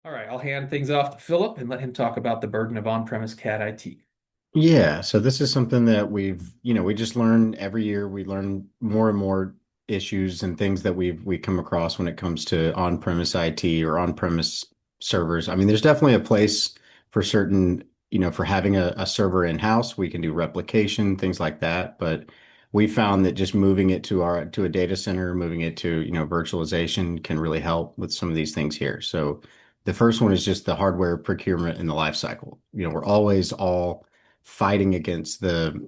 All right, I'll hand things off to Philip and let him talk about the burden of on-premise CAD IT. Yeah, so this is something that we just learn every year. We learn more and more issues and things that we come across when it comes to on-premise IT or on-premise servers. I mean, there's definitely a place for certain, for having a server in-house. We can do replication, things like that. But we found that just moving it to a data center, moving it to, virtualization can really help with some of these things here. So the first one is just the hardware procurement and the life cycle. We're always all fighting against the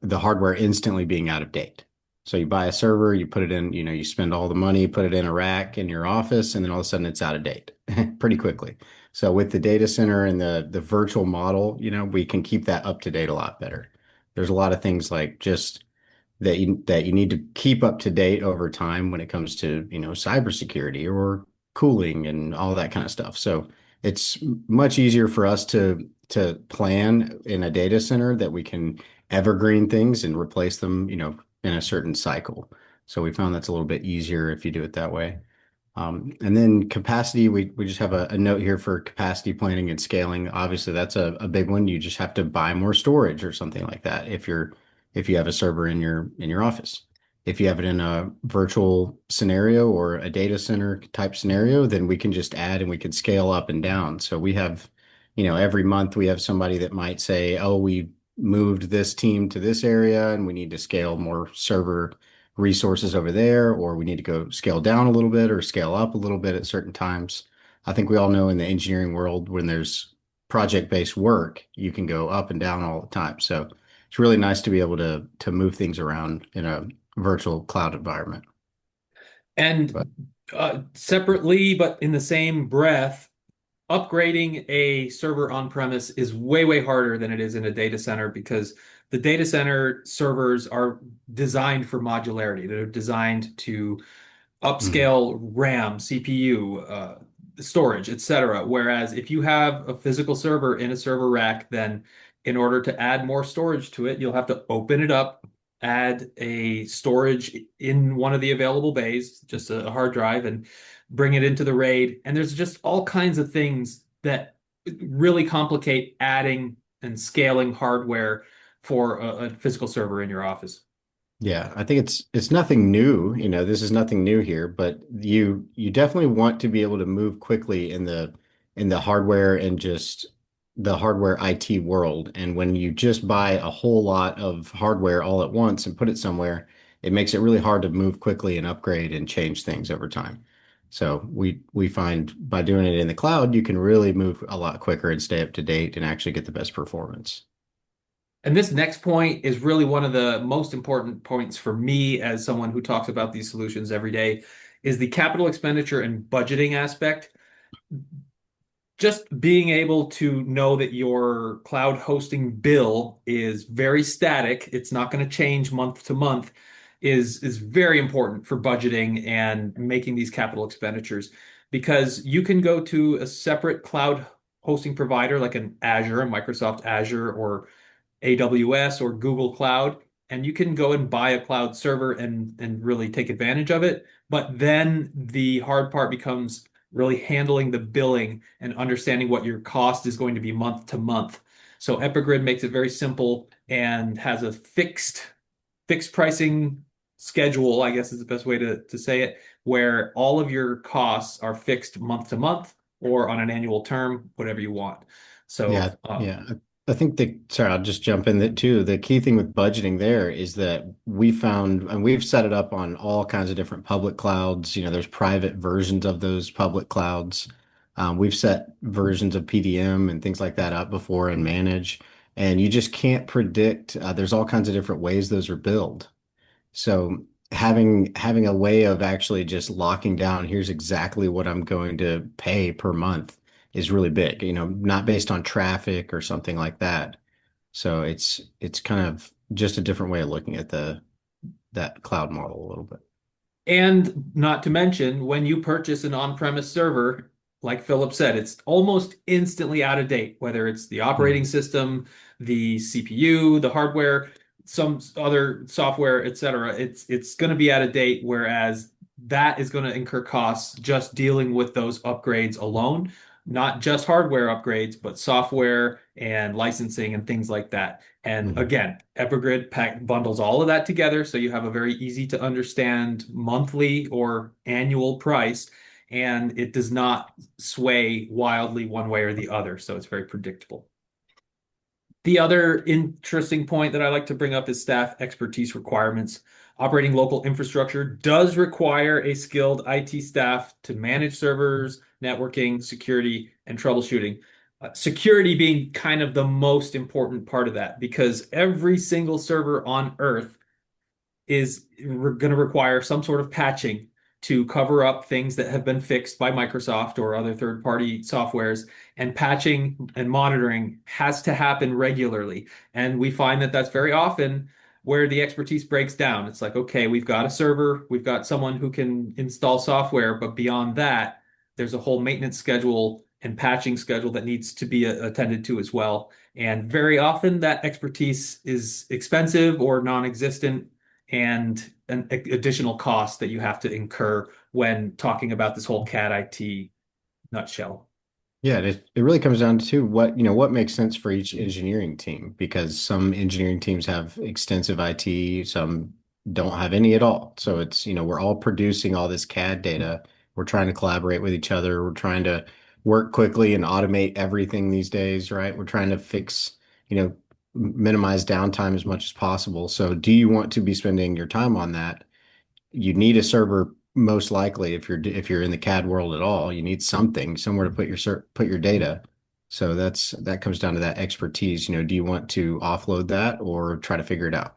hardware instantly being out of date. So you buy a server, you put it in, you spend all the money, put it in a rack in your office, and then all of a sudden it's out of date pretty quickly. So with the data center and the virtual model, we can keep that up to date a lot better. There's a lot of things like just that you need to keep up to date over time when it comes to, cybersecurity or cooling and all that kind of stuff. So it's much easier for us to plan in a data center that we can evergreen things and replace them, in a certain cycle. So we found that's a little bit easier if you do it that way. And then capacity, we just have a note here for capacity planning and scaling. Obviously, that's a big one. You just have to buy more storage or something like that if you have a server in your office. If you have it in a virtual scenario or a data center type scenario, then we can just add and we can scale up and down. So we have, every month we have somebody that might say, oh, we moved this team to this area and we need to scale more server resources over there, or we need to go scale down a little bit or scale up a little bit at certain times. I think we all know in the engineering world, when there's project-based work, you can go up and down all the time. So it's really nice to be able to move things around in a virtual cloud environment. But And separately, but in the same breath, upgrading a server on-premise is way, way harder than it is in a data center because the data center servers are designed for modularity. They're designed to mhm. upscale RAM, CPU, storage, etc. Whereas if you have a physical server in a server rack, then in order to add more storage to it, you'll have to open it up, add a storage in one of the available bays, just a hard drive, and bring it into the RAID. And there's just all kinds of things that really complicate adding and scaling hardware for a physical server in your office. Yeah, I think it's nothing new. This is nothing new here, but you definitely want to be able to move quickly in the hardware and just the hardware IT world. And when you just buy a whole lot of hardware all at once and put it somewhere, it makes it really hard to move quickly and upgrade and change things over time. So we find by doing it in the cloud, you can really move a lot quicker and stay up to date and actually get the best performance. And this next point is really one of the most important points for me as someone who talks about these solutions every day, is the capital expenditure and budgeting aspect. Just being able to know that your cloud hosting bill is very static, it's not going to change month to month, is very important for budgeting and making these capital expenditures because you can go to a separate cloud hosting provider like an Azure, Microsoft Azure, or AWS or Google Cloud, and you can go and buy a cloud server and really take advantage of it. But then the hard part becomes really handling the billing and understanding what your cost is going to be month to month. So EpiGrid makes it very simple and has a fixed pricing schedule, I guess is the best way to say it, where all of your costs are fixed month to month or on an annual term, whatever you want. So Yeah, yeah. I think sorry, I'll just jump in that too. The key thing with budgeting there is that we found, and we've set it up on all kinds of different public clouds. There's private versions of those public clouds. We've set versions of PDM and things like that up before and manage, and you just can't predict. There's all kinds of different ways those are billed. So having a way of actually just locking down, here's exactly what I'm going to pay per month is really big, not based on traffic or something like that. So it's kind of just a different way of looking at the that cloud model a little bit. And not to mention, when you purchase an on-premise server, like Philip said, it's almost instantly out of date, whether it's the operating Mhm. system, the CPU, the hardware, some other software, etc. It's going to be out of date, whereas that is going to incur costs just dealing with those upgrades alone. not just hardware upgrades, but software and licensing and things like that. And Mhm. again, EpiGrid bundles all of that together, so you have a very easy to understand monthly or annual price, and it does not sway wildly one way or the other, so it's very predictable. The other interesting point that I like to bring up is staff expertise requirements. Operating local infrastructure does require a skilled IT staff to manage servers, networking, security, and troubleshooting. Security being kind of the most important part of that because every single server on Earth is going to require some sort of patching to cover up things that have been fixed by Microsoft or other third-party softwares. And patching and monitoring has to happen regularly. And we find that that's very often where the expertise breaks down. It's like, okay, we've got a server, we've got someone who can install software, but beyond that, there's a whole maintenance schedule and patching schedule that needs to be attended to as well. And very often that expertise is expensive or non-existent and an additional cost that you have to incur when talking about this whole CAD IT nutshell. Yeah, it really comes down to what, what makes sense for each engineering team because some engineering teams have extensive IT, some don't have any at all. So it's, we're all producing all this CAD data. We're trying to collaborate with each other. We're trying to work quickly and automate everything these days, right? We're trying to fix, minimize downtime as much as possible. So do you want to be spending your time on that? You need a server most likely if you're in the CAD world at all. You need something somewhere to put your data. So that comes down to that expertise. Do you want to offload that or try to figure it out?